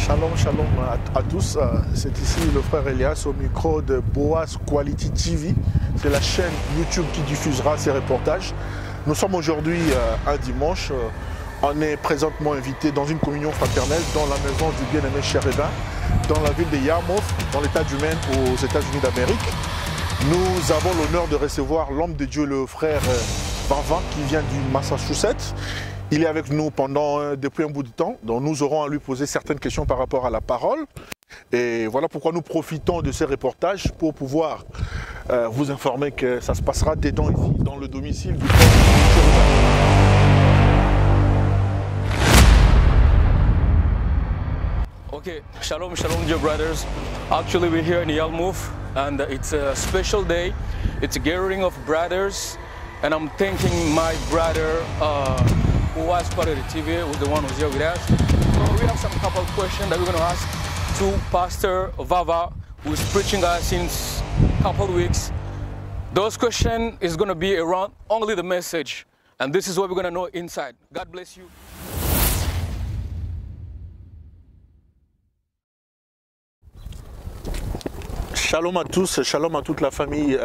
Shalom, shalom à tous. C'est ici le frère Elias au micro de Boaz Quality TV. C'est la chaîne YouTube qui diffusera ces reportages. Nous sommes aujourd'hui un dimanche. On est présentement invité dans une communion fraternelle dans la maison du bien-aimé Sheridan, dans la ville de Yarmouth, dans l'État du Maine, aux États-Unis d'Amérique. Nous avons l'honneur de recevoir l'homme de Dieu, le frère Vava, qui vient du Massachusetts. Il est avec nous depuis un bout de temps, donc nous aurons à lui poser certaines questions par rapport à la parole. Et voilà pourquoi nous profitons de ces reportages pour pouvoir vous informer que ça se passera dès ici, dans le domicile du frère Sheridan. Okay, shalom, shalom, dear brothers. Actually, we're here in Yarmouth, and it's a special day. It's a gathering of brothers, and I'm thanking my brother who was part of the TV, who's the one who's here with us. So we have some couple of questions that we're going to ask to Pastor Vava, who's preaching us since a couple of weeks. Those questions is going to be around only the message, and this is what we're going to know inside. God bless you. Shalom à tous, shalom à toute la famille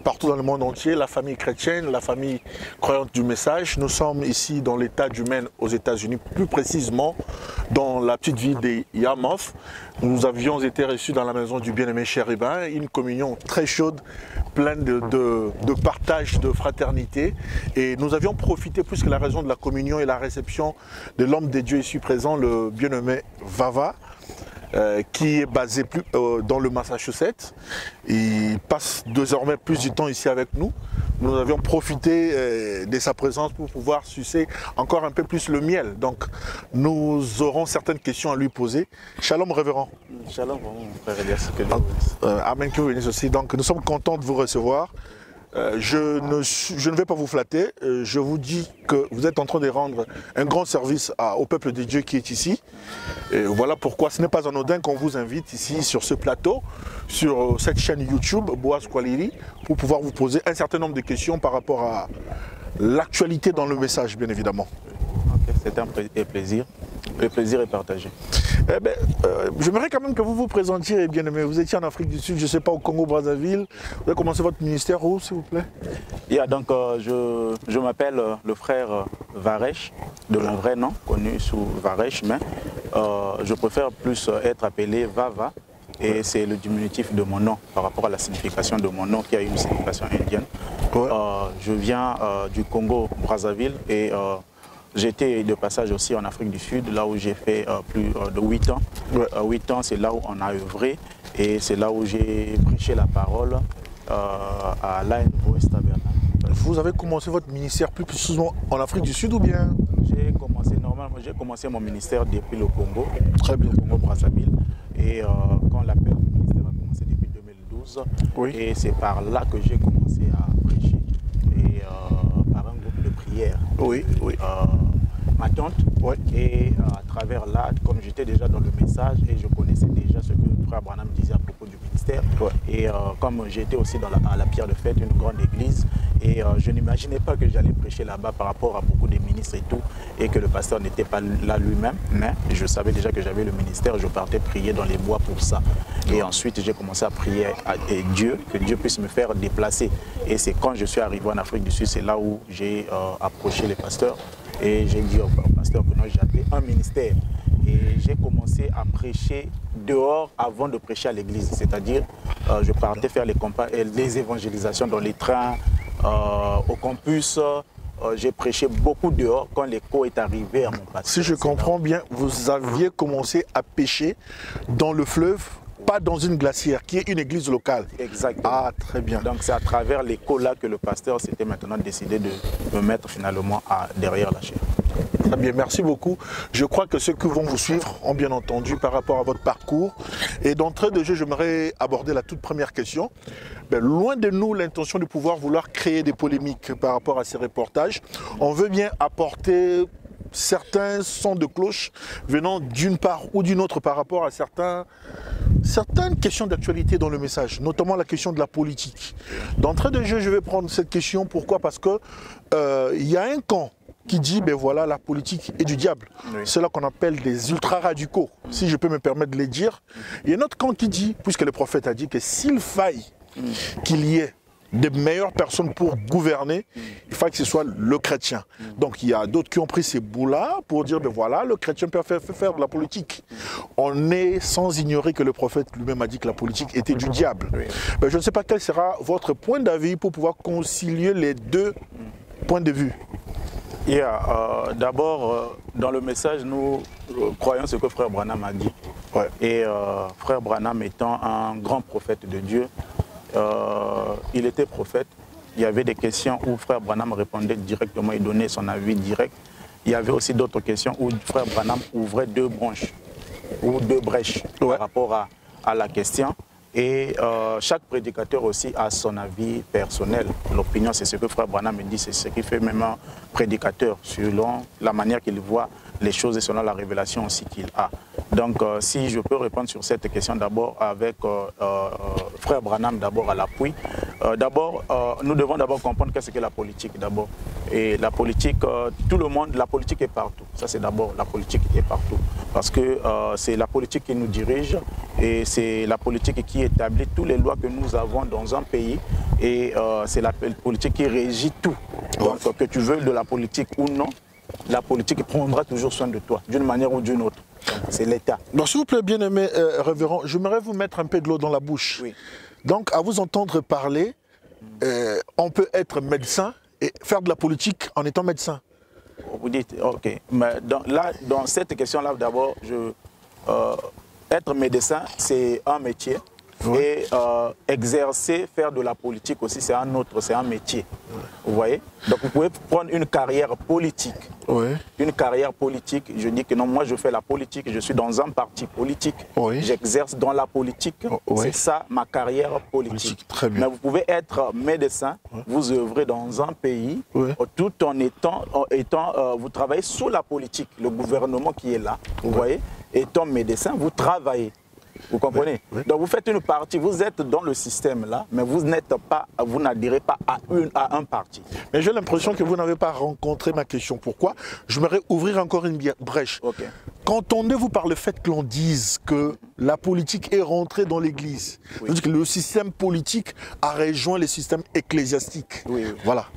partout dans le monde entier, la famille chrétienne, la famille croyante du message. Nous sommes ici dans l'État du Maine aux États-Unis, plus précisément dans la petite ville de Yarmouth. Nous avions été reçus dans la maison du bien-aimé Sheridan, une communion très chaude, pleine de partage, de fraternité. Et nous avions profité, plus que la raison de la communion et la réception de l'homme de Dieu ici présent, le bien-aimé Vava, qui est basé dans le Massachusetts. Il passe désormais plus du temps ici avec nous. Nous avions profité de sa présence pour pouvoir sucer encore un peu plus le miel. Donc nous aurons certaines questions à lui poser. Shalom révérend. Shalom frère Elias. Amen, que vous venez aussi. Donc nous sommes contents de vous recevoir. Je ne vais pas vous flatter, je vous dis que vous êtes en train de rendre un grand service au peuple de Dieu qui est ici. Et voilà pourquoi ce n'est pas anodin qu'on vous invite ici sur ce plateau, sur cette chaîne YouTube, Boaz Quality, pour pouvoir vous poser un certain nombre de questions par rapport à l'actualité dans le message, bien évidemment. Okay, c'est un plaisir. Le plaisir est partagé. J'aimerais quand même que vous vous présentiez, bien aimé. Vous étiez en Afrique du Sud, je ne sais pas, au Congo-Brazzaville. Vous avez commencé votre ministère où, s'il vous plaît? Donc, je m'appelle le frère Varesh, de mon vrai nom, connu sous Varesh, mais je préfère plus être appelé Vava. Et c'est le diminutif de mon nom, par rapport à la signification de mon nom, qui a une signification indienne. Ouais. Je viens du Congo-Brazzaville et j'étais de passage aussi en Afrique du Sud, là où j'ai fait plus de 8 ans. Ouais. 8 ans, c'est là où on a œuvré et c'est là où j'ai prêché la parole à l'AN Voice Tabernacle. Vous avez commencé votre ministère plus précisément en Afrique du Sud ou bien? J'ai commencé mon ministère depuis le Congo, très bien, le Congo-Brazzaville. Et quand l'appel du ministère a commencé depuis 2012, oui. Et c'est par là que j'ai commencé à prêcher. Et par un groupe de prière. Oui, oui. Ma tante, ouais. Et à travers là, comme j'étais déjà dans le message et je connaissais déjà ce que le frère Branham disait à propos du ministère, ouais. Et comme j'étais aussi à la Pierre de Fête, une grande église, et je n'imaginais pas que j'allais prêcher là-bas par rapport à beaucoup de ministres et tout, et que le pasteur n'était pas là lui-même, mais je savais déjà que j'avais le ministère, je partais prier dans les bois pour ça. Et ensuite, j'ai commencé à prier à Dieu, que Dieu puisse me faire déplacer. Et c'est quand je suis arrivé en Afrique du Sud, c'est là où j'ai approché les pasteurs. Et j'ai dit au pasteur que non, j'avais un ministère. Et j'ai commencé à prêcher dehors avant de prêcher à l'église. C'est-à-dire, je partais faire les évangélisations dans les trains, au campus. J'ai prêché beaucoup dehors quand l'écho est arrivé à mon pasteur. Si je comprends bien, vous aviez commencé à pêcher dans le fleuve, pas dans une glacière, qui est une église locale. Exactement. Ah, très bien. Donc c'est à travers l'écho là que le pasteur s'était maintenant décidé de me mettre finalement derrière la chaire. Très bien, merci beaucoup. Je crois que ceux qui vont vous suivre ont bien entendu par rapport à votre parcours. Et d'entrée de jeu, j'aimerais aborder la toute première question. Loin de nous l'intention de vouloir créer des polémiques par rapport à ces reportages. On veut bien apporter certains sons de cloche venant d'une part ou d'une autre par rapport à certaines questions d'actualité dans le message, notamment la question de la politique. D'entrée de jeu, je vais prendre cette question. Pourquoi? Parce que y a un camp qui dit, ben voilà, la politique est du diable. Oui. C'est là qu'on appelle des ultra-radicaux, si je peux me permettre de les dire. Il y a un autre camp qui dit, puisque le prophète a dit que s'il faille qu'il y ait des meilleures personnes pour gouverner, il faut que ce soit le chrétien. Donc il y a d'autres qui ont pris ces bouts-là pour dire, ben voilà, le chrétien peut faire de la politique. On est sans ignorer que le prophète lui-même a dit que la politique était du diable. Ben, je ne sais pas quel sera votre point d'avis pour pouvoir concilier les deux points de vue. D'abord, dans le message, nous croyons ce que Frère Branham a dit. Ouais. Et Frère Branham étant un grand prophète de Dieu, il était prophète. Il y avait des questions où Frère Branham répondait directement et donnait son avis direct. Il y avait aussi d'autres questions où Frère Branham ouvrait deux branches ou deux brèches par rapport à la question. Et chaque prédicateur aussi a son avis personnel. L'opinion, c'est ce que Frère Branham dit, c'est ce qui fait même un prédicateur selon la manière qu'il voit les choses et selon la révélation aussi qu'il a. Donc, si je peux répondre sur cette question d'abord avec Frère Branham d'abord à l'appui. D'abord, nous devons d'abord comprendre qu'est-ce que la politique d'abord. Et la politique, tout le monde, la politique est partout. Ça c'est d'abord, la politique est partout. Parce que c'est la politique qui nous dirige et c'est la politique qui établit toutes les lois que nous avons dans un pays. Et c'est la politique qui régit tout. Donc, que tu veuilles de la politique ou non, la politique prendra toujours soin de toi, d'une manière ou d'une autre. C'est l'État. Donc, s'il vous plaît, bien-aimé révérend, j'aimerais vous mettre un peu de l'eau dans la bouche. Oui. Donc, à vous entendre parler, on peut être médecin et faire de la politique en étant médecin. Vous dites, ok. Mais dans cette question-là, d'abord, être médecin, c'est un métier. Oui. Et exercer, faire de la politique aussi, c'est un autre, c'est un métier. Vous voyez? Donc vous pouvez prendre une carrière politique. Oui. Une carrière politique, je dis que non, moi je fais la politique, je suis dans un parti politique, oui. J'exerce dans la politique, oui. C'est ça ma carrière politique. Très bien. Mais vous pouvez être médecin, oui. Vous œuvrez dans un pays, oui. Tout en vous travaillez sous la politique, le gouvernement qui est là, vous oui. Voyez? Étant médecin, vous travaillez. Vous comprenez? Oui, oui. Donc vous faites une partie, vous êtes dans le système là, mais vous n'adhérez pas à un parti. Mais j'ai l'impression que vous n'avez pas rencontré ma question. Pourquoi? J'aimerais ouvrir encore une brèche. Okay. Qu'entendez-vous par le fait que l'on dise que la politique est rentrée dans l'Église? Oui. C'est-à-dire que le système politique a rejoint le système ecclésiastique. Oui, oui. Voilà.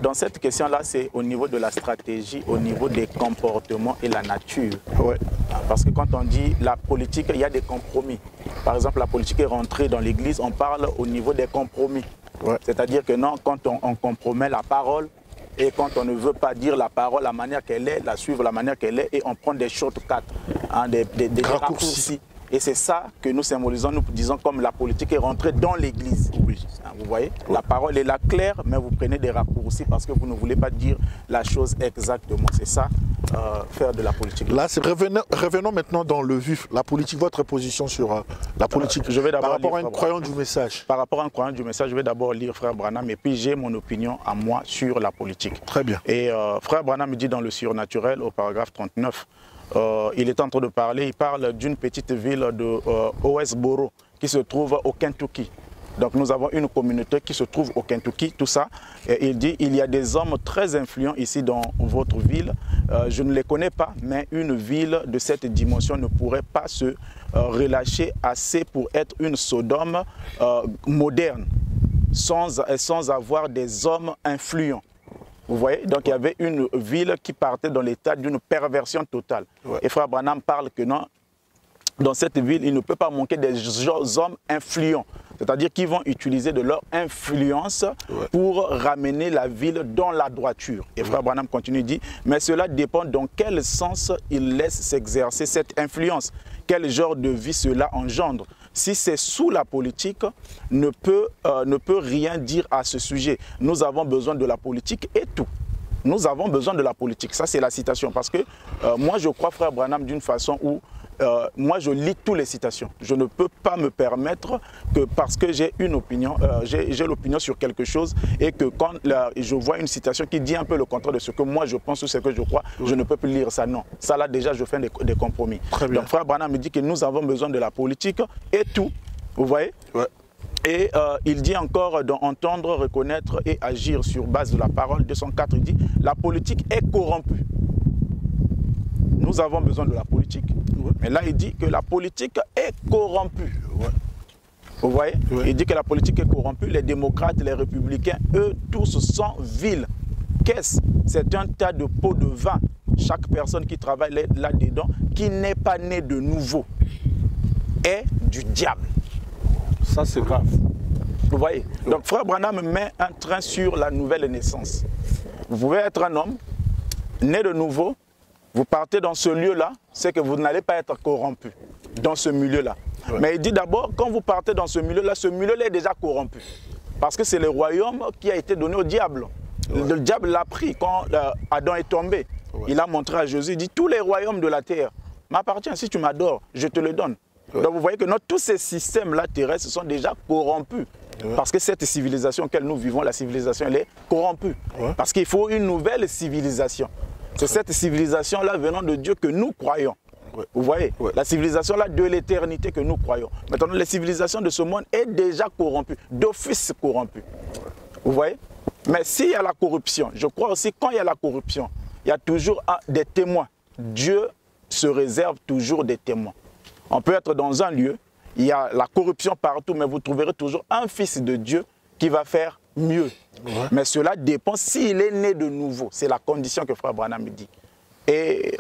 Dans cette question-là, c'est au niveau de la stratégie, au niveau des comportements et la nature. Ouais. Parce que quand on dit la politique, il y a des compromis. Par exemple, la politique est rentrée dans l'Église, on parle au niveau des compromis. Ouais. C'est-à-dire que non, quand on compromet la parole, et quand on ne veut pas dire la parole la manière qu'elle est, la suivre la manière qu'elle est, et on prend des shortcuts, hein, des raccourcis. Et c'est ça que nous symbolisons, nous disons comme la politique est rentrée dans l'Église. Oui. Vous voyez, oui. La parole est là claire, mais vous prenez des raccourcis parce que vous ne voulez pas dire la chose exactement. C'est ça, faire de la politique. Là, revenons maintenant dans le vif. La politique, votre position sur la politique. Je vais par rapport à un croyant du message. Par rapport à un croyant du message, je vais d'abord lire Frère Branham et puis j'ai mon opinion à moi sur la politique. Très bien. Et Frère Branham dit dans le surnaturel, au paragraphe 39, il est en train de parler, il parle d'une petite ville de Owensboro qui se trouve au Kentucky. Donc nous avons une communauté qui se trouve au Kentucky, tout ça. Et il dit, il y a des hommes très influents ici dans votre ville. Je ne les connais pas, mais une ville de cette dimension ne pourrait pas se relâcher assez pour être une Sodome moderne, sans avoir des hommes influents. Vous voyez, donc il y avait une ville qui partait dans l'état d'une perversion totale. Ouais. Et Frère Branham parle que non, dans cette ville, il ne peut pas manquer des hommes influents. C'est-à-dire qu'ils vont utiliser de leur influence pour ramener la ville dans la droiture. Et Frère Branham continue, dit, mais cela dépend dans quel sens il laisse s'exercer cette influence. Quel genre de vie cela engendre. Si c'est sous la politique, ne peut rien dire à ce sujet. Nous avons besoin de la politique et tout. Nous avons besoin de la politique. Ça, c'est la citation. Parce que moi, je crois, Frère Branham, d'une façon où moi, je lis toutes les citations. Je ne peux pas me permettre que parce que j'ai une opinion, j'ai l'opinion sur quelque chose et que quand je vois une citation qui dit un peu le contraire de ce que moi je pense ou ce que je crois, je ne peux plus lire ça. Non. Ça là, déjà, je fais des compromis. Donc, Frère Branham me dit que nous avons besoin de la politique et tout. Vous voyez? Ouais. Et il dit encore d'entendre, reconnaître et agir sur base de la parole. 204, il dit la politique est corrompue. Nous avons besoin de la politique. Ouais. Mais là, il dit que la politique est corrompue. Ouais. Vous voyez? Ouais. Il dit que la politique est corrompue. Les démocrates, les républicains, eux, tous sont vils. Qu'est-ce? C'est un tas de pots de vin. Chaque personne qui travaille là-dedans, qui n'est pas né de nouveau, est du diable. Ça, c'est grave. Vous voyez? Donc, Frère Branham met un train sur la nouvelle naissance. Vous pouvez être un homme, né de nouveau, vous partez dans ce lieu-là, c'est que vous n'allez pas être corrompu dans ce milieu-là. Ouais. Mais il dit d'abord, quand vous partez dans ce milieu-là est déjà corrompu. Parce que c'est le royaume qui a été donné au diable. Ouais. Le diable l'a pris quand Adam est tombé. Ouais. Il a montré à Jésus, il dit, tous les royaumes de la terre m'appartiennent. Si tu m'adores, je te le donne. Ouais. Donc vous voyez que tous ces systèmes-là terrestres sont déjà corrompus. Ouais. Parce que cette civilisation auquel nous vivons, la civilisation, elle est corrompue. Ouais. Parce qu'il faut une nouvelle civilisation. C'est cette civilisation-là venant de Dieu que nous croyons. Ouais. Vous voyez, ouais. La civilisation-là de l'éternité que nous croyons. Maintenant, la civilisation de ce monde est déjà corrompue, d'office corrompue. Vous voyez? Mais s'il y a la corruption, je crois aussi quand il y a la corruption, il y a toujours des témoins. Dieu se réserve toujours des témoins. On peut être dans un lieu, il y a la corruption partout, mais vous trouverez toujours un fils de Dieu qui va faire mieux. Ouais. Mais cela dépend s'il est né de nouveau. C'est la condition que Frère Branham dit. Et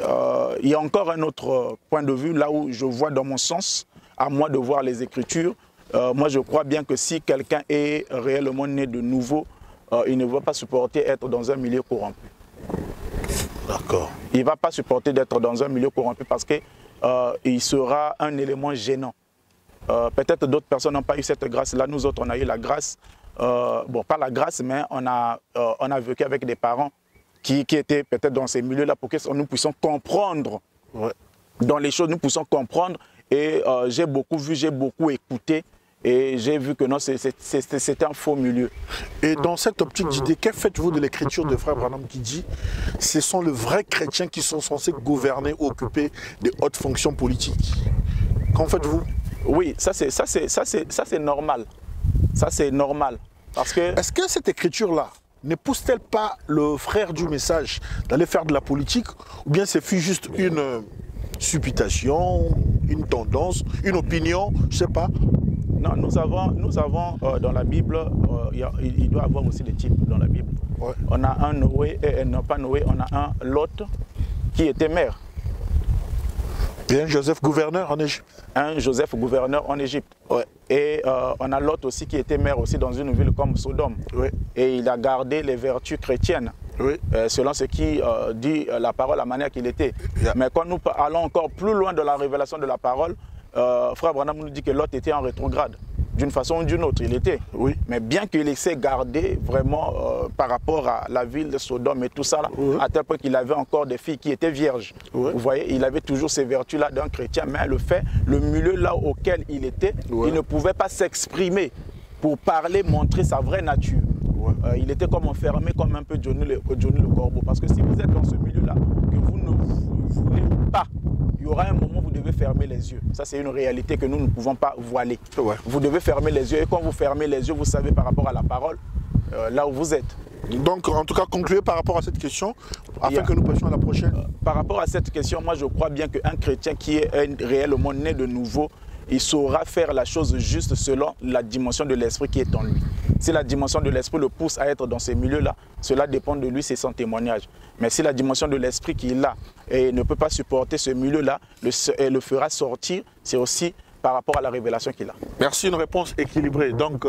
il y a encore un autre point de vue, là où je vois dans mon sens, à moi de voir les Écritures. Moi, je crois bien que si quelqu'un est réellement né de nouveau, il ne va pas supporter être dans un milieu corrompu. D'accord. Il ne va pas supporter d'être dans un milieu corrompu parce qu'il sera un élément gênant. Peut-être d'autres personnes n'ont pas eu cette grâce-là. Nous autres, on a eu la grâce. Bon, pas la grâce, mais on a vécu avec des parents qui étaient peut-être dans ces milieux-là pour que nous puissions comprendre. Ouais. Dans les choses, nous puissions comprendre. Et j'ai beaucoup vu, j'ai beaucoup écouté. Et j'ai vu que non, c'était un faux milieu. Et dans cette optique d'idée, que faites-vous de l'écriture de Frère Branham qui dit « Ce sont les vrais chrétiens qui sont censés gouverner, occuper des hautes fonctions politiques ». Qu'en faites-vous? Oui, ça c'est normal. Ça c'est normal. Parce que... Est-ce que cette écriture-là ne pousse-t-elle pas le frère du message d'aller faire de la politique? Ou bien c'est juste une supputation, une tendance, une opinion, je ne sais pas? Non, nous avons dans la Bible, il doit y avoir aussi des types dans la Bible. Ouais. On a un Noé, non pas Noé, on a un Lot qui était maire. Et un Joseph gouverneur en Égypte. Un Joseph gouverneur en Égypte. Ouais. Et on a Lot aussi qui était maire aussi dans une ville comme Sodome. Ouais. Et il a gardé les vertus chrétiennes. Oui. Selon ce qui dit la parole, la manière qu'il était. Yeah. Mais quand nous allons encore plus loin de la révélation de la parole, Frère Branham nous dit que Lot était en rétrograde. D'une façon ou d'une autre, il était. Oui. Mais bien qu'il s'est gardé vraiment par rapport à la ville de Sodome et tout ça, là, oui. À tel point qu'il avait encore des filles qui étaient vierges. Oui. Vous voyez, il avait toujours ces vertus-là d'un chrétien, mais le milieu là auquel il était, oui. Il ne pouvait pas s'exprimer pour parler, montrer sa vraie nature. Oui. Il était comme enfermé, comme un peu Johnny le Corbeau. Parce que si vous êtes dans ce milieu-là, que vous ne voulez pas, il y aura un moment où vous devez fermer les yeux. Ça, c'est une réalité que nous ne pouvons pas voiler. Ouais. Vous devez fermer les yeux. Et quand vous fermez les yeux, vous savez par rapport à la parole, là où vous êtes. Donc, en tout cas, concluez par rapport à cette question, afin que nous passions à la prochaine. Par rapport à cette question, moi, je crois bien qu'un chrétien qui est réellement né de nouveau, il saura faire la chose juste selon la dimension de l'esprit qui est en lui. Si la dimension de l'esprit le pousse à être dans ces milieux-là, cela dépend de lui, c'est son témoignage. Mais si la dimension de l'esprit qu'il a et ne peut pas supporter ce milieu-là, le fera sortir, c'est aussi par rapport à la révélation qu'il a. Merci, une réponse équilibrée. Donc,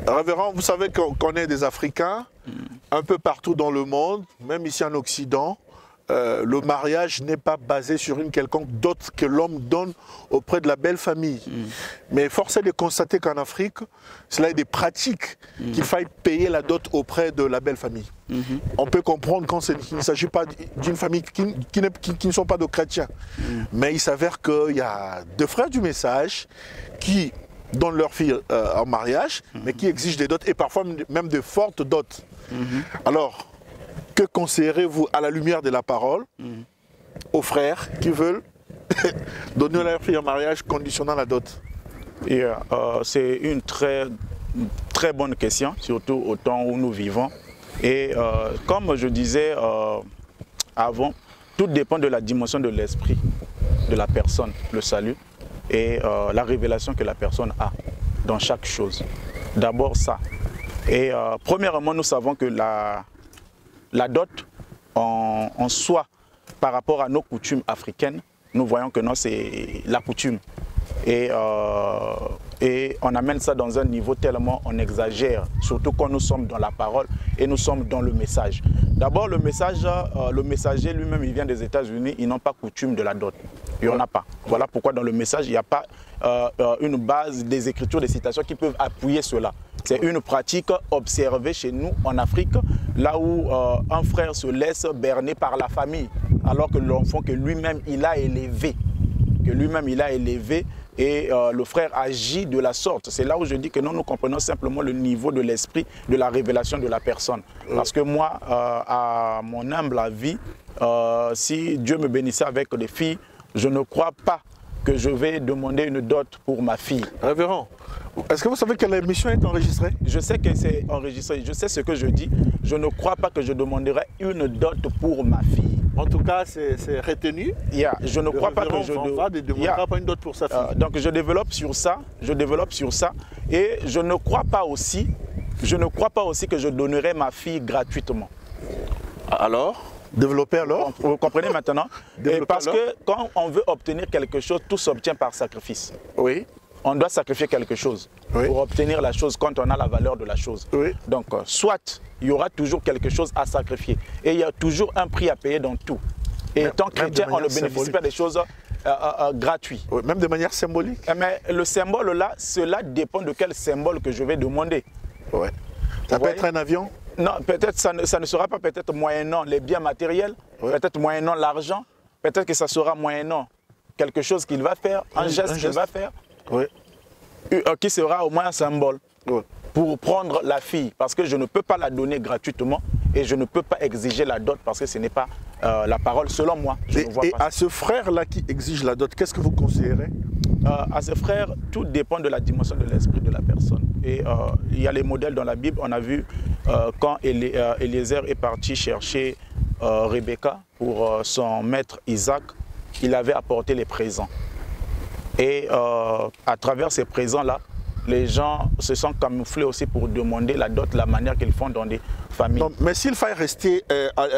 révérend, vous savez qu'on est des Africains, un peu partout dans le monde, même ici en Occident. Le mariage n'est pas basé sur une quelconque dot que l'homme donne auprès de la belle famille. Mais force est de constater qu'en Afrique, cela est des pratiques qu'il faille payer la dot auprès de la belle famille. On peut comprendre quand il ne s'agit pas d'une famille qui ne sont pas de chrétiens. Mais il s'avère qu'il y a deux frères du message qui donnent leur fille en mariage, mais qui exigent des dots et parfois même de fortes dots. Alors, que conseillerez-vous à la lumière de la parole aux frères qui veulent donner leur fille en mariage conditionnant la dot? C'est une très bonne question, surtout au temps où nous vivons. Et comme je disais avant, tout dépend de la dimension de l'esprit de la personne, le salut, et la révélation que la personne a dans chaque chose. D'abord ça. Et premièrement, nous savons que la dot en soi, par rapport à nos coutumes africaines, nous voyons que non, c'est la coutume. Et on amène ça dans un niveau tellement on exagère, surtout quand nous sommes dans la parole et nous sommes dans le message. D'abord, le messager lui-même, il vient des États-Unis, ils n'ont pas coutume de la dot. Il n'y en a pas. Voilà pourquoi dans le message, il n'y a pas une base des écritures, des citations qui peuvent appuyer cela. C'est une pratique observée chez nous en Afrique, là où un frère se laisse berner par la famille, alors que l'enfant que lui-même il a élevé, et le frère agit de la sorte. C'est là où je dis que nous comprenons simplement le niveau de l'esprit, de la révélation de la personne. Parce que moi, à mon humble avis, si Dieu me bénissait avec des filles, je ne crois pas que je vais demander une dot pour ma fille. Révérend, est-ce que vous savez que l'émission est enregistrée? Je sais que c'est enregistré, je sais ce que je dis. Je ne crois pas que je demanderai une dot pour ma fille. En tout cas, c'est retenu. Je ne crois pas que je ne demandera pas une dot pour sa fille. Donc je développe sur ça, et je ne crois pas aussi que je donnerai ma fille gratuitement. Alors? Développer alors? Vous comprenez maintenant? Parce que quand on veut obtenir quelque chose, tout s'obtient par sacrifice. Oui. On doit sacrifier quelque chose pour obtenir la chose quand on a la valeur de la chose. Oui. Donc, soit il y aura toujours quelque chose à sacrifier. Et il y a toujours un prix à payer dans tout. Et étant chrétien, on ne bénéficie pas des choses gratuites. Oui, même de manière symbolique. Mais le symbole là, cela dépend de quel symbole que je vais demander. Ouais. Ça peut être un avion? Non, peut-être ça ne sera pas peut-être moyennant les biens matériels, peut-être moyennant l'argent, peut-être que ça sera moyennant quelque chose qu'il va faire, un geste qu'il va faire, qui sera au moins un symbole pour prendre la fille. Parce que je ne peux pas la donner gratuitement et je ne peux pas exiger la dot parce que ce n'est pas la parole selon moi. Et à ce frère-là qui exige la dot, qu'est-ce que vous considérez? À ce frère, tout dépend de la dimension de l'esprit de la personne. Et il y a les modèles dans la Bible. On a vu quand Eliezer est parti chercher Rebecca pour son maître Isaac, il avait apporté les présents. Et à travers ces présents-là, les gens se sont camouflés aussi pour demander la dot, la manière qu'ils font dans des familles. Non, mais s'il faille rester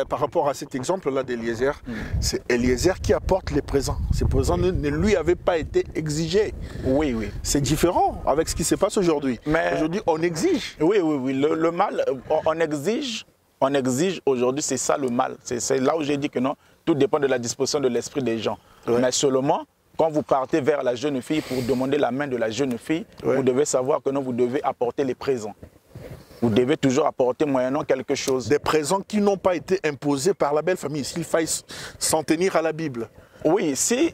par rapport à cet exemple-là d'Eliezer, c'est Eliezer qui apporte les présents. Ces présents ne lui avaient pas été exigés. Oui, oui. C'est différent avec ce qui se passe aujourd'hui. Aujourd'hui, on exige. Oui, oui, oui. Le mal, on exige aujourd'hui, c'est ça le mal. C'est là où j'ai dit que non, tout dépend de la disposition de l'esprit des gens. Mais seulement, quand vous partez vers la jeune fille pour demander la main de la jeune fille, vous devez savoir que non, vous devez apporter les présents. Vous devez toujours apporter moyennant quelque chose. Des présents qui n'ont pas été imposés par la belle famille, s'il faille s'en tenir à la Bible. Oui, si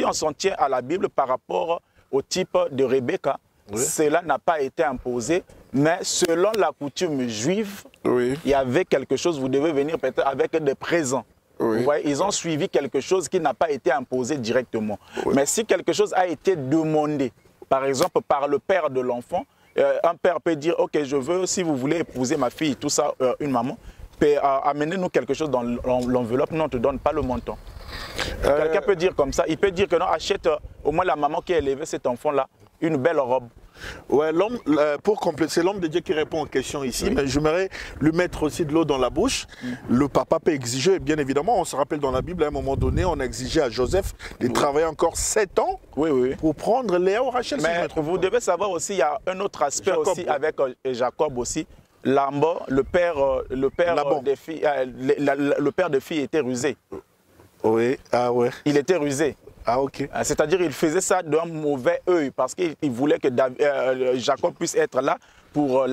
on s'en tient à la Bible par rapport au type de Rebecca, cela n'a pas été imposé, mais selon la coutume juive, il y avait quelque chose, vous devez venir peut-être avec des présents. Vous voyez, ils ont suivi quelque chose qui n'a pas été imposé directement. Mais si quelque chose a été demandé, par exemple par le père de l'enfant, un père peut dire, ok, je veux, si vous voulez épouser ma fille, tout ça, une maman, peut amener-nous quelque chose dans l'enveloppe, non, on ne te donne pas le montant. Quelqu'un peut dire comme ça, il peut dire que non, achète au moins la maman qui a élevé cet enfant-là, une belle robe. Ouais, l'homme, pour compléter, c'est l'homme de Dieu qui répond aux questions ici, mais j'aimerais lui mettre aussi de l'eau dans la bouche. Le papa peut exiger, bien évidemment, on se rappelle dans la Bible, à un moment donné, on a exigé à Joseph de travailler encore 7 ans pour prendre Léa ou Rachel. Mais vous devez savoir aussi, il y a un autre aspect aussi avec Jacob aussi. Lambo, le père des filles était rusé. Oui, ah ouais. Il était rusé. Ah ok. C'est-à-dire qu'il faisait ça d'un mauvais œil parce qu'il voulait que Jacob puisse être là pour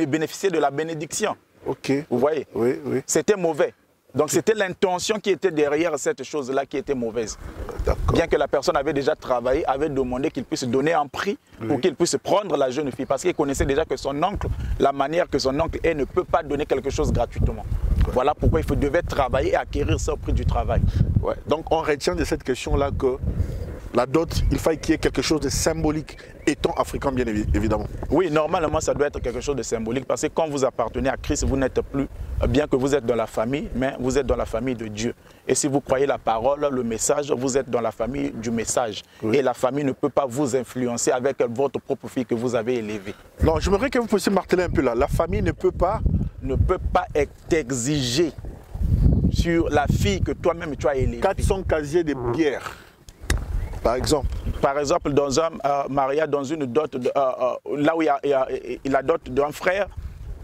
bénéficier de la bénédiction. Ok. Vous voyez? Oui, oui. C'était mauvais. Donc c'était l'intention qui était derrière cette chose-là qui était mauvaise. Bien que la personne avait déjà travaillé, avait demandé qu'il puisse donner un prix pour qu'il puisse prendre la jeune fille. Parce qu'il connaissait déjà que son oncle, la manière que son oncle est, ne peut pas donner quelque chose gratuitement. Voilà pourquoi devait travailler et acquérir ça au prix du travail. Ouais. Donc on retient de cette question-là que la dot, il faille qu'il y ait quelque chose de symbolique, étant africain bien évidemment. Oui, normalement ça doit être quelque chose de symbolique parce que quand vous appartenez à Christ, vous n'êtes plus, bien que vous êtes dans la famille, mais vous êtes dans la famille de Dieu. Et si vous croyez la parole, le message, vous êtes dans la famille du message. Oui. Et la famille ne peut pas vous influencer avec votre propre fille que vous avez élevée. Non, j'aimerais que vous puissiez marteler un peu là. La famille ne peut pas t'exiger sur la fille que toi-même tu as élevée. 400 casiers de bière, par exemple. Par exemple, dans un mariage, dans une dot, là où il y a la dot d'un frère,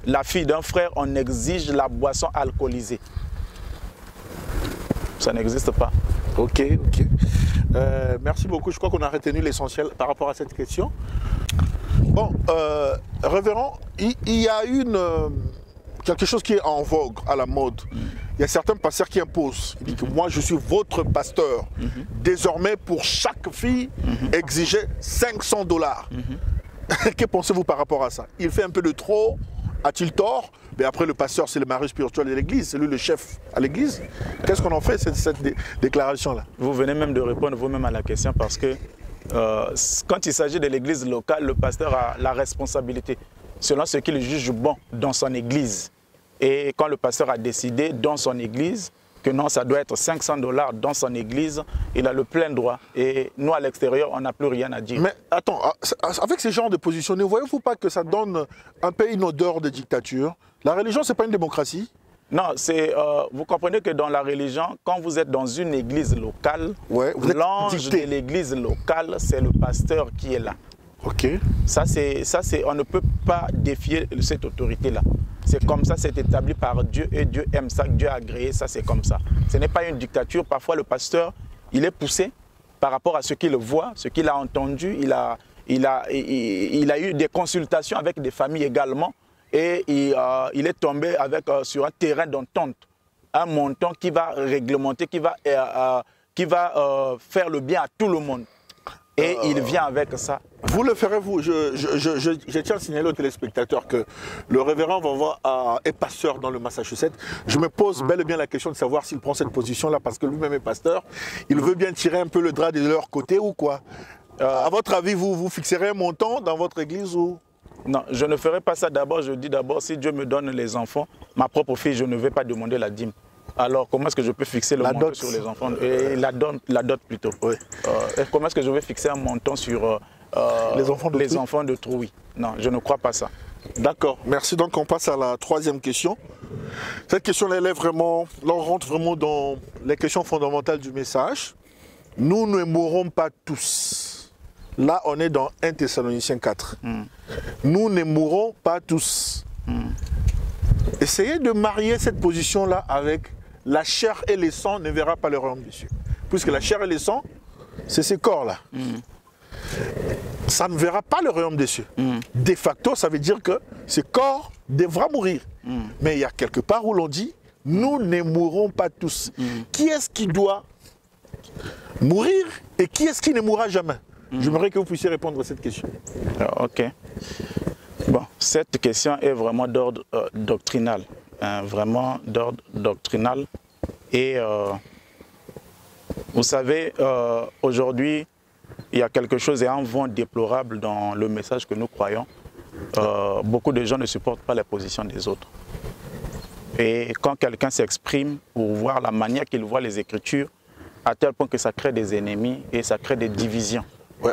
la fille d'un frère, on exige la boisson alcoolisée. Ça n'existe pas. Ok. Merci beaucoup. Je crois qu'on a retenu l'essentiel par rapport à cette question. Bon, révérend, il y a quelque chose qui est en vogue, à la mode. Il y a certains pasteurs qui imposent. Ils disent que moi, je suis votre pasteur. Désormais, pour chaque fille, exigez $500. Que pensez-vous par rapport à ça? Il fait un peu de trop. A-t-il tort? Mais après, le pasteur, c'est le mari spirituel de l'église. C'est lui le chef à l'église. Qu'est-ce qu'on en fait, cette déclaration-là? Vous venez même de répondre vous-même à la question parce que quand il s'agit de l'église locale, le pasteur a la responsabilité selon ce qu'il juge bon dans son église. Et quand le pasteur a décidé dans son église que non, ça doit être $500 dans son église, il a le plein droit. Et nous, à l'extérieur, on n'a plus rien à dire. Mais attends, avec ce genre de position, ne voyez-vous pas que ça donne un peu une odeur de dictature? La religion, ce n'est pas une démocratie? Non, vous comprenez que dans la religion, quand vous êtes dans une église locale, ouais, l'ange de l'église locale, c'est le pasteur qui est là. Ok. Ça, on ne peut pas défier cette autorité-là. C'est comme ça, c'est établi par Dieu et Dieu aime ça, Dieu a agréé ça, c'est comme ça. Ce n'est pas une dictature. Parfois, le pasteur, il est poussé par rapport à ce qu'il voit, ce qu'il a entendu. Il a eu des consultations avec des familles également et il est tombé sur un terrain d'entente, un montant qui va réglementer, qui va faire le bien à tout le monde. Et il vient avec ça. Vous le ferez, vous. Je tiens à signaler aux téléspectateurs que le révérend est pasteur dans le Massachusetts. Je me pose bel et bien la question de savoir s'il prend cette position-là parce que lui-même est pasteur. Il veut bien tirer un peu le drap de leur côté ou quoi? À votre avis, vous fixerez un montant dans votre église ou? Non, je ne ferai pas ça d'abord. Je dis d'abord, si Dieu me donne les enfants, ma propre fille, je ne vais pas demander la dîme. Alors, comment est-ce que je peux fixer le montant sur les enfants et la dot plutôt. Oui. Comment est-ce que je vais fixer un montant sur les enfants de Trouy? Non, je ne crois pas ça. D'accord, merci. Donc, on passe à la troisième question. Cette question-là, on rentre vraiment dans les questions fondamentales du message. Nous ne mourrons pas tous. Là, on est dans 1 Thessaloniciens 4. Nous ne mourrons pas tous. Essayez de marier cette position-là avec la chair et le sang ne verra pas le royaume des cieux. Puisque la chair et le sang, c'est ces corps-là. Ça ne verra pas le royaume des cieux. De facto, ça veut dire que ce corps devra mourir. Mais il y a quelque part où l'on dit, nous ne mourrons pas tous. Qui est-ce qui doit mourir et qui est-ce qui ne mourra jamais? J'aimerais que vous puissiez répondre à cette question. Ok. Bon, cette question est vraiment d'ordre doctrinal. Vraiment d'ordre doctrinal. Et vous savez, aujourd'hui, il y a quelque chose et un vent déplorable dans le message que nous croyons. Beaucoup de gens ne supportent pas la position des autres. Et quand quelqu'un s'exprime pour voir la manière qu'il voit les Écritures, à tel point que ça crée des ennemis et ça crée des divisions. Ouais,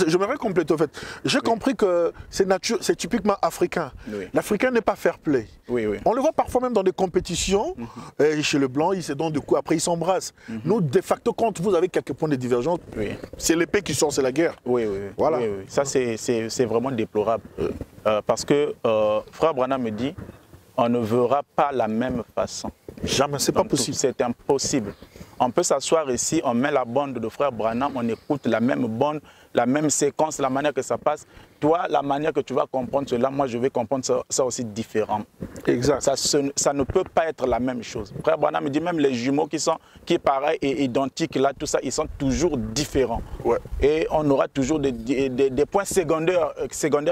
j'aimerais compléter en fait. J'ai compris que c'est typiquement africain. L'Africain n'est pas fair play. On le voit parfois même dans des compétitions. Chez le blanc, ils se donnent du coup, après ils s'embrassent. Nous, de facto, quand vous avez quelques points de divergence, c'est l'épée qui sort, c'est la guerre. Voilà. Ça, c'est vraiment déplorable. Parce que Frère Branham me dit, on ne verra pas la même façon. Jamais, c'est pas possible. C'est impossible. On peut s'asseoir ici, on met la bande de Frère Branham, on écoute la même bande, la même séquence, la manière que ça passe. Toi, la manière que tu vas comprendre cela, moi je vais comprendre ça aussi différent. Exact. Ça ne peut pas être la même chose. Frère Branham me dit même les jumeaux qui sont pareils et identiques, là, tout ça, ils sont toujours différents. Et on aura toujours des points secondaires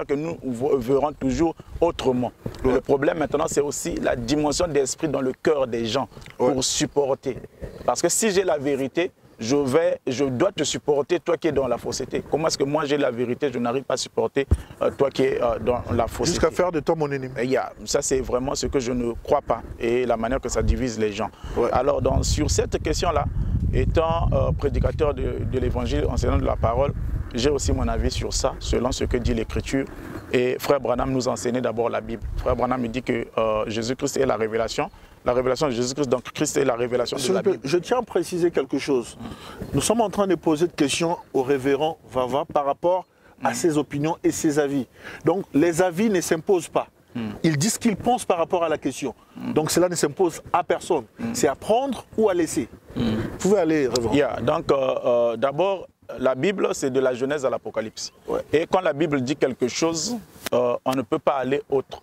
que nous verrons toujours autrement. Le problème maintenant, c'est aussi la dimension d'esprit dans le cœur des gens pour supporter. Parce que si j'ai la vérité, je dois te supporter, toi qui es dans la fausseté. Comment est-ce que moi j'ai la vérité, je n'arrive pas à supporter toi qui es dans la fausseté. Jusqu'à faire de toi mon ennemi. Ça, c'est vraiment ce que je ne crois pas et la manière que ça divise les gens. Ouais. Alors, sur cette question-là, étant prédicateur de l'évangile, enseignant de la parole, j'ai aussi mon avis sur ça, selon ce que dit l'Écriture. Et Frère Branham nous enseignait d'abord la Bible. Frère Branham me dit que Jésus-Christ est la révélation de Jésus-Christ, donc Christ est la révélation de la Bible. Je tiens à préciser quelque chose. Nous sommes en train de poser des questions au révérend Vava par rapport à ses opinions et ses avis. Donc les avis ne s'imposent pas. Ils disent ce qu'ils pensent par rapport à la question. Donc cela ne s'impose à personne. C'est à prendre ou à laisser. Vous pouvez aller, révérend. Donc d'abord, la Bible, c'est de la Genèse à l'Apocalypse. Ouais. Et quand la Bible dit quelque chose, on ne peut pas aller autre.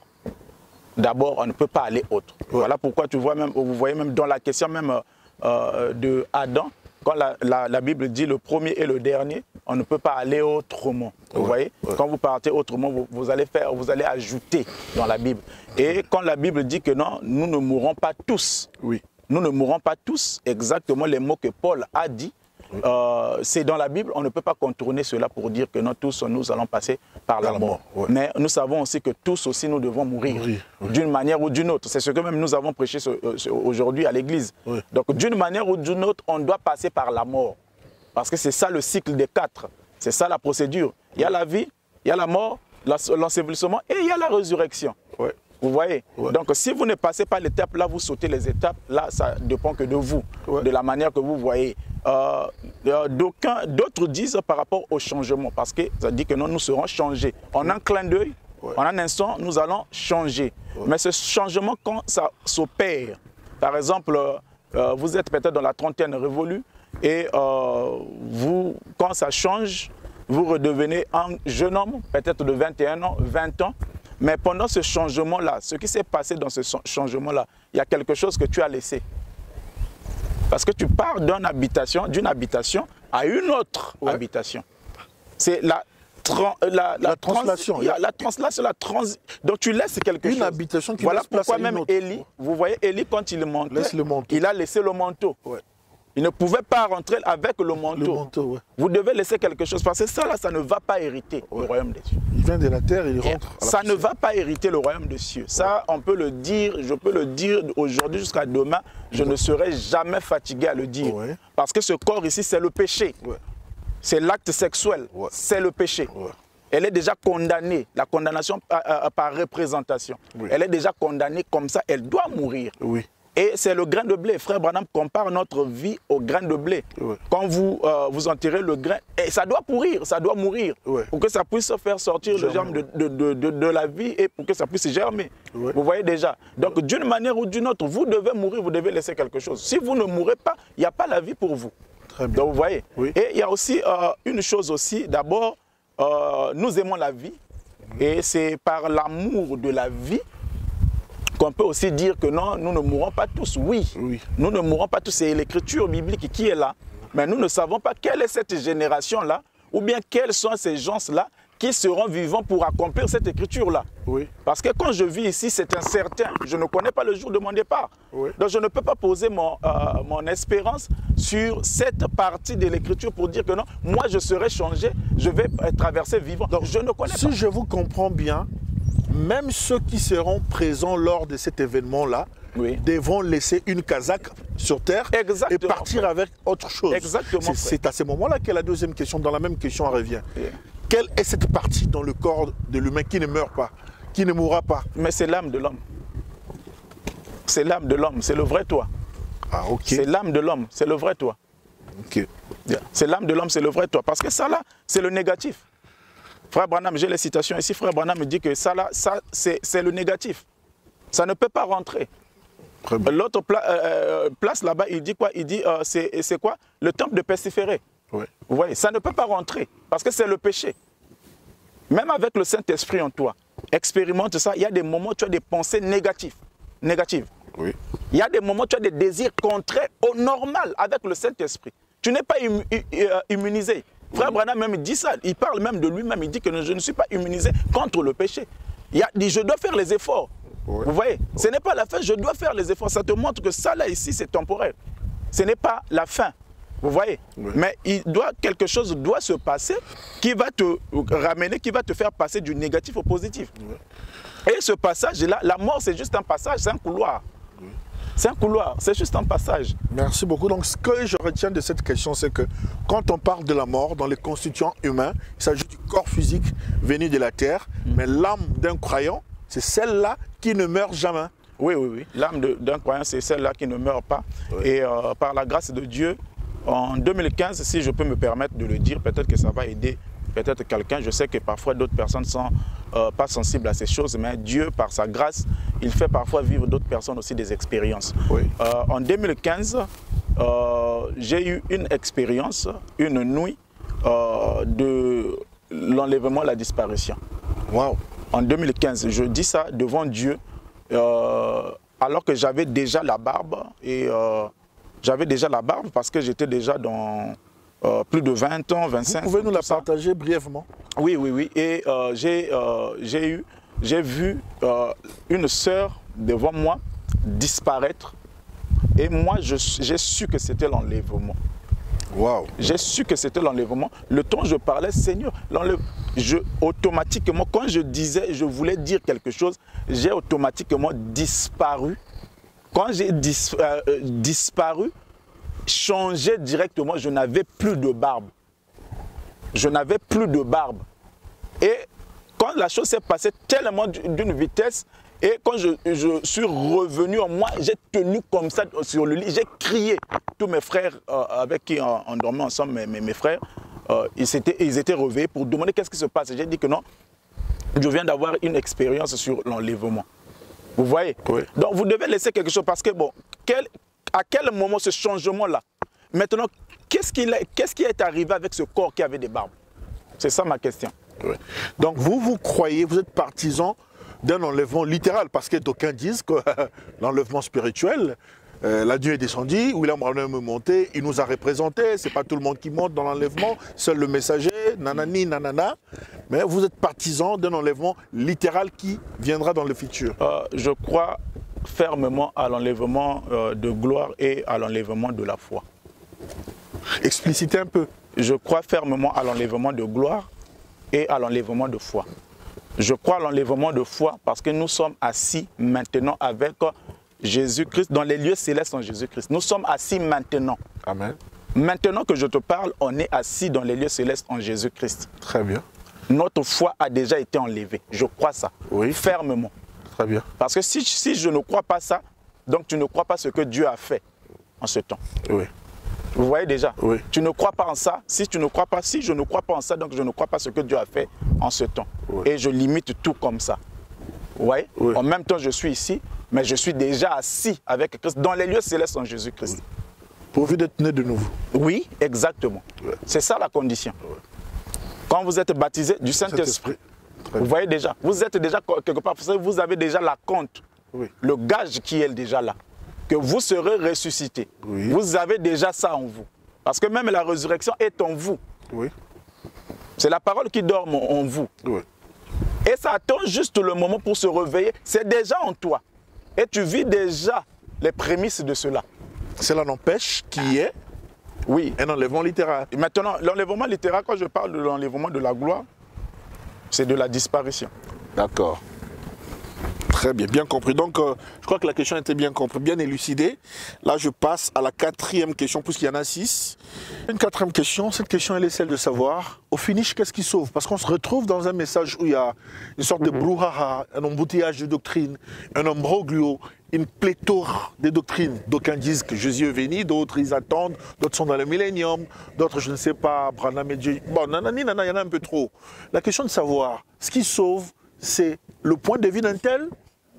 D'abord, on ne peut pas aller autre. Ouais. Voilà pourquoi vous voyez même dans la question même de Adam, quand la Bible dit le premier et le dernier, on ne peut pas aller autrement. Vous voyez, quand vous partez autrement, vous allez ajouter dans la Bible. Et quand la Bible dit que non, nous ne mourrons pas tous. Oui. Nous ne mourrons pas tous, exactement les mots que Paul a dit. C'est dans la Bible, on ne peut pas contourner cela pour dire que non, tous nous allons passer par la mort. Ouais. Mais nous savons aussi que tous aussi nous devons mourir, d'une manière ou d'une autre. C'est ce que même nous avons prêché aujourd'hui à l'église. Donc d'une manière ou d'une autre, on doit passer par la mort. Parce que c'est ça le cycle des 4. C'est ça la procédure. Il y a la vie, il y a la mort, l'ensevelissement et il y a la résurrection. Vous voyez? Donc si vous ne passez pas l'étape, là vous sautez les étapes, là ça dépend que de vous, de la manière que vous voyez. D'autres disent par rapport au changement, parce que ça dit que non, nous serons changés. En un clin d'œil, en un instant, nous allons changer. Mais ce changement, quand ça s'opère, par exemple, vous êtes peut-être dans la trentaine révolue, et quand ça change, vous redevenez un jeune homme, peut-être de 21 ans, 20 ans. Mais pendant ce changement-là, ce qui s'est passé dans ce changement-là, il y a quelque chose que tu as laissé. Parce que tu pars d'une habitation à une autre habitation. C'est la translation. Donc tu laisses quelque chose. Une habitation qui voilà laisse place pourquoi à une même autre. Élie, vous voyez Élie quand il montait, il a laissé le manteau. Il ne pouvait pas rentrer avec le manteau. Vous devez laisser quelque chose parce que ça là, ça ne va pas hériter le royaume des cieux. Il vient de la terre, il rentre. Ça ne va pas hériter le royaume des cieux. Ça, on peut le dire, je peux le dire aujourd'hui jusqu'à demain. Je ne serai jamais fatigué à le dire. Parce que ce corps ici, c'est le péché. C'est l'acte sexuel. C'est le péché. Elle est déjà condamnée. La condamnation par représentation. Elle est déjà condamnée comme ça. Elle doit mourir. Et c'est le grain de blé. Frère Branham compare notre vie au grain de blé. Quand vous enterrez le grain, et ça doit pourrir, ça doit mourir. Pour que ça puisse faire sortir le germe de la vie et pour que ça puisse germer. Vous voyez déjà. Donc d'une manière ou d'une autre, vous devez mourir, vous devez laisser quelque chose. Si vous ne mourrez pas, il n'y a pas la vie pour vous. Très bien. Donc vous voyez. Et il y a aussi une chose aussi. D'abord, nous aimons la vie. Et c'est par l'amour de la vie qu'on peut aussi dire que non, nous ne mourrons pas tous. Oui, nous ne mourrons pas tous. C'est l'écriture biblique qui est là. Mais nous ne savons pas quelle est cette génération-là, ou bien quels sont ces gens-là qui seront vivants pour accomplir cette écriture-là. Parce que quand je vis ici, c'est incertain. Je ne connais pas le jour de mon départ. Donc je ne peux pas poser mon espérance sur cette partie de l'écriture pour dire que non, moi je serai changé, je vais traverser vivant. Donc je ne connais pas. Si je vous comprends bien, même ceux qui seront présents lors de cet événement-là devront laisser une casaque sur terre et partir avec autre chose. C'est à ce moment-là que la deuxième question, dans la même question, revient. Quelle est cette partie dans le corps de l'humain qui ne meurt pas, qui ne mourra pas? Mais c'est l'âme de l'homme. C'est l'âme de l'homme, c'est le vrai toi. C'est l'âme de l'homme, c'est le vrai toi. C'est l'âme de l'homme, c'est le vrai toi. Parce que ça là, c'est le négatif. Frère Branham, j'ai les citations ici. Frère Branham me dit que ça, là, c'est le négatif. Ça ne peut pas rentrer. L'autre place là-bas, il dit quoi? Il dit, c'est quoi? Le temple de pestiféré. Vous voyez, ça ne peut pas rentrer parce que c'est le péché. Même avec le Saint-Esprit en toi, expérimente ça. Il y a des moments où tu as des pensées négatives. Il y a des moments où tu as des désirs contraires au normal avec le Saint-Esprit. Tu n'es pas immunisé. Frère Branham même dit ça, il parle même de lui-même, il dit que je ne suis pas immunisé contre le péché. Il dit, je dois faire les efforts. Vous voyez, ce n'est pas la fin, je dois faire les efforts. Ça te montre que ça là ici, c'est temporaire. Ce n'est pas la fin. Vous voyez? Mais quelque chose doit se passer qui va te ramener, qui va te faire passer du négatif au positif. Et ce passage-là, la mort, c'est juste un passage, c'est un couloir. C'est un couloir, c'est juste un passage. Merci beaucoup. Donc, ce que je retiens de cette question, c'est que quand on parle de la mort, dans les constituants humains, il s'agit du corps physique venu de la terre, mais l'âme d'un croyant, c'est celle-là qui ne meurt jamais. Oui, oui, oui. L'âme d'un croyant, c'est celle-là qui ne meurt pas. Oui. Et par la grâce de Dieu, en 2015, si je peux me permettre de le dire, peut-être que ça va aider peut-être quelqu'un. Je sais que parfois d'autres personnes ne sont pas sensibles à ces choses, mais Dieu, par sa grâce, il fait parfois vivre d'autres personnes aussi des expériences. Oui. En 2015, j'ai eu une expérience, une nuit de l'enlèvement, la disparition. Wow. En 2015, je dis ça devant Dieu, alors que j'avais déjà la barbe, et j'avais déjà la barbe parce que j'étais déjà dans plus de 20 ans, 25 ans. Vous pouvez nous la partager brièvement? Oui, oui, oui. Et j'ai vu une sœur devant moi disparaître. Et moi, j'ai su que c'était l'enlèvement. Wow. J'ai su que c'était l'enlèvement. Le temps où je parlais, Seigneur, automatiquement, quand je voulais dire quelque chose, j'ai automatiquement disparu. Quand j'ai disparu, changé directement, je n'avais plus de barbe. Je n'avais plus de barbe. Et quand la chose s'est passée tellement d'une vitesse, et quand je suis revenu en moi, j'ai tenu comme ça sur le lit, j'ai crié. Tous mes frères avec qui on dormait ensemble, mes frères, ils étaient réveillés pour demander qu'est-ce qui se passe. J'ai dit que non, je viens d'avoir une expérience sur l'enlèvement. Vous voyez? Oui. Donc vous devez laisser quelque chose parce que bon, à quel moment ce changement-là? Maintenant, qu'est-ce qui est arrivé avec ce corps qui avait des barbes? C'est ça ma question. Oui. Donc vous croyez, vous êtes partisan d'un enlèvement littéral, parce que d'aucuns disent que l'enlèvement spirituel, la Dieu est descendu, William Branham est monté, il nous a représentés, c'est pas tout le monde qui monte dans l'enlèvement, seul le messager, nanani, nanana, mais vous êtes partisan d'un enlèvement littéral qui viendra dans le futur. Je crois fermement à l'enlèvement de gloire et à l'enlèvement de la foi. Explicitez un peu. Je crois fermement à l'enlèvement de gloire et à l'enlèvement de foi. Je crois à l'enlèvement de foi parce que nous sommes assis maintenant avec Jésus-Christ, dans les lieux célestes en Jésus-Christ. Nous sommes assis maintenant. Amen. Maintenant que je te parle, on est assis dans les lieux célestes en Jésus-Christ. Très bien. Notre foi a déjà été enlevée. Je crois ça. Oui. Fermement. Très bien. Parce que si je ne crois pas ça, donc tu ne crois pas ce que Dieu a fait en ce temps. Oui. Vous voyez déjà? Oui. Tu ne crois pas en ça. Si je ne crois pas en ça, donc je ne crois pas ce que Dieu a fait en ce temps. Oui. Et je limite tout comme ça. Vous voyez? Oui. En même temps, je suis ici, mais je suis déjà assis avec Christ dans les lieux célestes en Jésus-Christ. Oui. Pourvu d'être né de nouveau. Oui, exactement. Oui. C'est ça la condition. Oui. Quand vous êtes baptisé du Saint-Esprit, vous voyez déjà, vous êtes déjà quelque part, vous avez déjà la compte, oui. Le gage qui est déjà là. Que vous serez ressuscité. Oui. Vous avez déjà ça en vous. Parce que même la résurrection est en vous. Oui. C'est la parole qui dort en vous. Oui. Et ça attend juste le moment pour se réveiller. C'est déjà en toi. Et tu vis déjà les prémices de cela. Cela n'empêche qu'il y ait un enlèvement littéral. Et maintenant, l'enlèvement littéral, quand je parle de l'enlèvement de la gloire, c'est de la disparition. D'accord. Très bien, bien compris. Donc, je crois que la question était bien comprise, bien élucidée. Là, je passe à la quatrième question, puisqu'il y en a 6. Une quatrième question, cette question, elle est celle de savoir, au finish, qu'est-ce qui sauve? Parce qu'on se retrouve dans un message où il y a une sorte de brouhaha, un embouteillage de doctrines, un imbroglio, une pléthore de doctrines. D'aucuns disent que Jésus est venu, d'autres ils attendent, d'autres sont dans le millénium, d'autres je ne sais pas, Branham et Dieu. Bon, nanani, nanana, il y en a un peu trop. La question de savoir, ce qui sauve, c'est le point de vue d'un tel,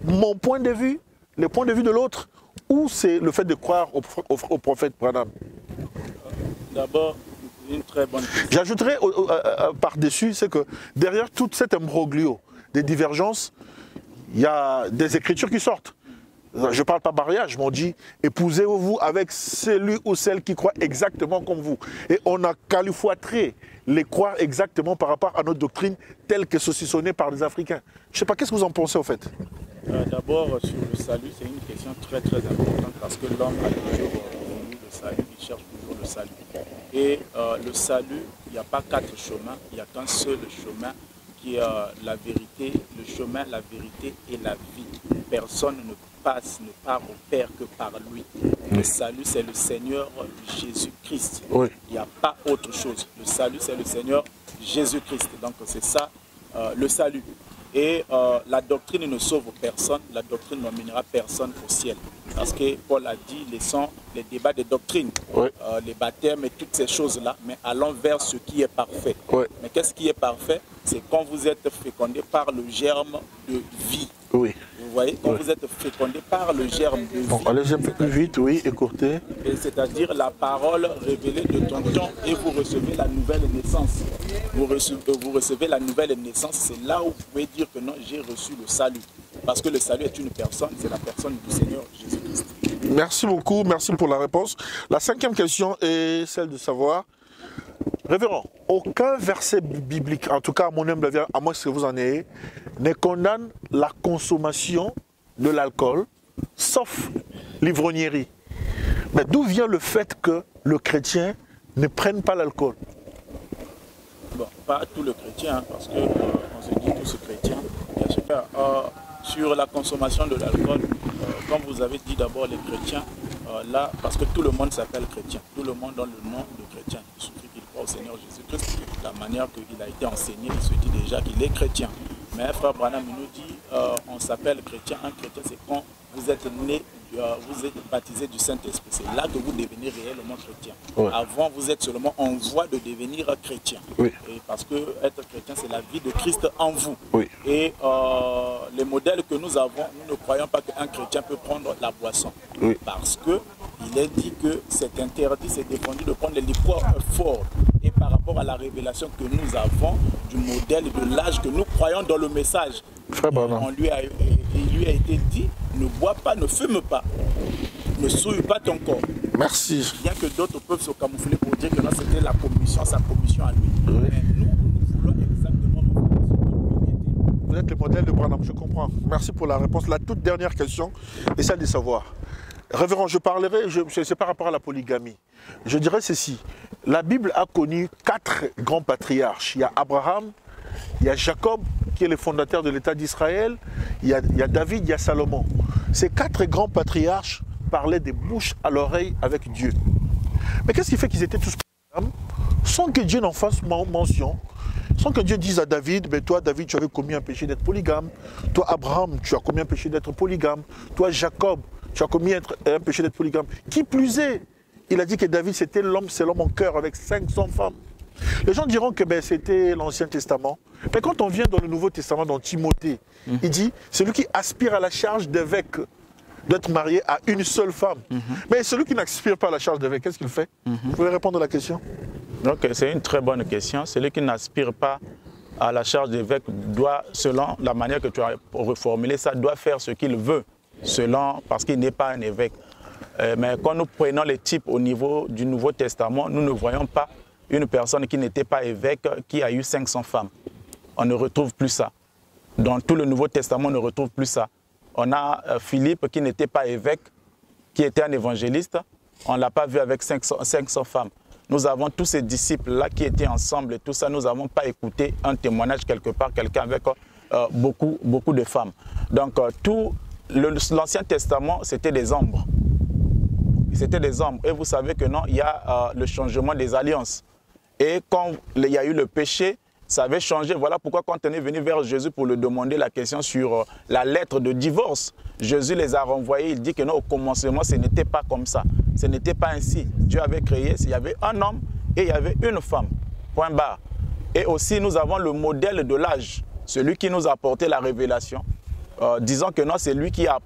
mon point de vue, le point de vue de l'autre, ou c'est le fait de croire au prophète Branham? D'abord, une très bonne question. J'ajouterais par-dessus, c'est que derrière tout cet imbroglio des divergences, il y a des écritures qui sortent. Je ne parle pas mariage, mais on dit épousez-vous avec celui ou celle qui croit exactement comme vous. Et on a califouatré les croire exactement par rapport à notre doctrine telle que saucissonnée par les Africains. Je ne sais pas, qu'est-ce que vous en pensez au fait? D'abord, sur le salut, c'est une question très très importante parce que l'homme a toujours voulu le salut, il cherche toujours le salut. Et le salut, il n'y a pas 4 chemins, il n'y a qu'un seul chemin qui est la vérité, le chemin, la vérité et la vie. Personne ne part au Père que par lui. Le salut, c'est le Seigneur Jésus-Christ. Oui. Il n'y a pas autre chose. Le salut, c'est le Seigneur Jésus-Christ. Donc c'est ça, le salut. Et la doctrine ne sauve personne, la doctrine n'emmènera personne au ciel. Parce que Paul a dit, laissons les débats des doctrines, oui. Les baptêmes et toutes ces choses-là, mais allons vers ce qui est parfait. Oui. Mais qu'est-ce qui est parfait? C'est quand vous êtes fécondé par le germe de vie. Oui. Vous voyez, quand oui. vous êtes fécondé par le germe de vie. Bon, allez un peu plus vite, oui, écoutez. C'est-à-dire la parole révélée de ton temps et vous recevez la nouvelle naissance. Vous recevez la nouvelle naissance, c'est là où vous pouvez dire que non, j'ai reçu le salut. Parce que le salut est une personne, c'est la personne du Seigneur Jésus-Christ. Merci beaucoup, merci pour la réponse. La 5e question est celle de savoir, révérend, aucun verset biblique, en tout cas à mon humble avis, à moins que vous en ayez, ne condamne la consommation de l'alcool, sauf l'ivrognerie. Mais d'où vient le fait que le chrétien ne prenne pas l'alcool? Bon, pas tout le chrétien, hein, parce qu'on se dit tous chrétiens. Bien sûr, sur la consommation de l'alcool, comme vous avez dit d'abord les chrétiens, là, parce que tout le monde s'appelle chrétien, tout le monde a le nom de chrétien. Il suffit qu'il croit au Seigneur Jésus-Christ, la manière qu'il a été enseigné, il se dit déjà qu'il est chrétien. Mais frère Branham nous dit, on s'appelle chrétien. Un chrétien, c'est quand vous êtes né, vous êtes baptisé du Saint-Esprit. C'est là que vous devenez réellement chrétien. Ouais. Avant, vous êtes seulement en voie de devenir chrétien. Oui. Et parce que être chrétien, c'est la vie de Christ en vous. Oui. Et les modèles que nous avons, nous ne croyons pas qu'un chrétien peut prendre la boisson. Oui. Parce qu'il est dit que c'est interdit, c'est défendu de prendre les liqueurs forts. Et par rapport à la révélation que nous avons du modèle de l'âge que nous croyons dans le message, il lui a été dit, ne bois pas, ne fume pas, ne souille pas ton corps. Merci. Bien que d'autres peuvent se camoufler pour dire que non, c'était la commission, sa commission à lui. Oui. Mais nous voulons exactement ce que lui était. Vous êtes le modèle de Branham, je comprends. Merci pour la réponse. La toute dernière question est celle de savoir. Révérend, je parlerai, c'est par rapport à la polygamie. Je dirais ceci. La Bible a connu 4 grands patriarches. Il y a Abraham, il y a Jacob, qui est le fondateur de l'État d'Israël, il y a David, il y a Salomon. Ces 4 grands patriarches parlaient des bouches à l'oreille avec Dieu. Mais qu'est-ce qui fait qu'ils étaient tous polygames sans que Dieu n'en fasse mention? Sans que Dieu dise à David, mais toi David, tu avais commis un péché d'être polygame. Toi Abraham, tu as commis un péché d'être polygame. Toi Jacob, tu as commis un péché d'être polygame. Qui plus est, il a dit que David, c'était l'homme, c'est l'homme en cœur avec 500 femmes. Les gens diront que c'était l'Ancien Testament. Mais quand on vient dans le Nouveau Testament, dans Timothée, il dit, celui qui aspire à la charge d'évêque d'être marié à une seule femme. Mais celui qui n'aspire pas à la charge d'évêque, qu'est-ce qu'il fait? Vous pouvez répondre à la question? Donc c'est une très bonne question. Celui qui n'aspire pas à la charge d'évêque doit, selon la manière que tu as reformulé ça, doit faire ce qu'il veut, parce qu'il n'est pas un évêque. Mais quand nous prenons les types au niveau du Nouveau Testament, nous ne voyons pas une personne qui n'était pas évêque, qui a eu 500 femmes. On ne retrouve plus ça. Dans tout le Nouveau Testament, on ne retrouve plus ça. On a Philippe qui n'était pas évêque, qui était un évangéliste. On ne l'a pas vu avec 500 femmes. Nous avons tous ces disciples-là qui étaient ensemble et tout ça. Nous n'avons pas écouté un témoignage quelque part, quelqu'un avec beaucoup de femmes. Donc tout l'Ancien Testament, c'était des ombres. C'était des ombres. Et vous savez que non, il y a le changement des alliances. Et quand il y a eu le péché, ça avait changé. Voilà pourquoi quand on est venu vers Jésus pour lui demander la question sur la lettre de divorce, Jésus les a renvoyés. Il dit que non, au commencement, ce n'était pas comme ça. Ce n'était pas ainsi. Dieu avait créé, il y avait un homme et il y avait une femme. Point barre. Et aussi, nous avons le modèle de l'âge, celui qui nous a apporté la révélation. Disons que non, c'est lui qui a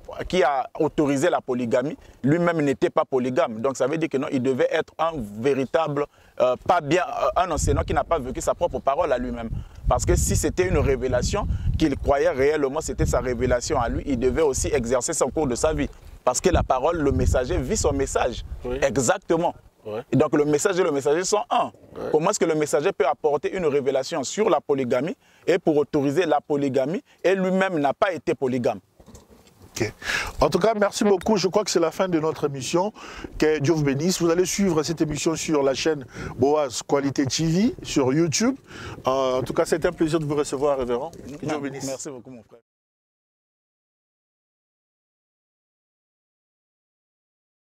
autorisé la polygamie. Lui-même n'était pas polygame. Donc ça veut dire que non, il devait être un véritable, un enseignant qui n'a pas vécu sa propre parole à lui-même. Parce que si c'était une révélation qu'il croyait réellement, c'était sa révélation à lui, il devait aussi exercer ça au cours de sa vie. Parce que la parole, le messager vit son message. Oui. Exactement. Ouais. Et donc le messager et le messager sont un. Ouais. Comment est-ce que le messager peut apporter une révélation sur la polygamie et pour autoriser la polygamie et lui-même n'a pas été polygame? Ok. En tout cas, merci beaucoup. Je crois que c'est la fin de notre émission. Que Dieu vous bénisse. Vous allez suivre cette émission sur la chaîne Boaz Qualité TV, sur YouTube. En tout cas, c'est un plaisir de vous recevoir, révérend. Que Dieu vous bénisse. Merci beaucoup, mon frère.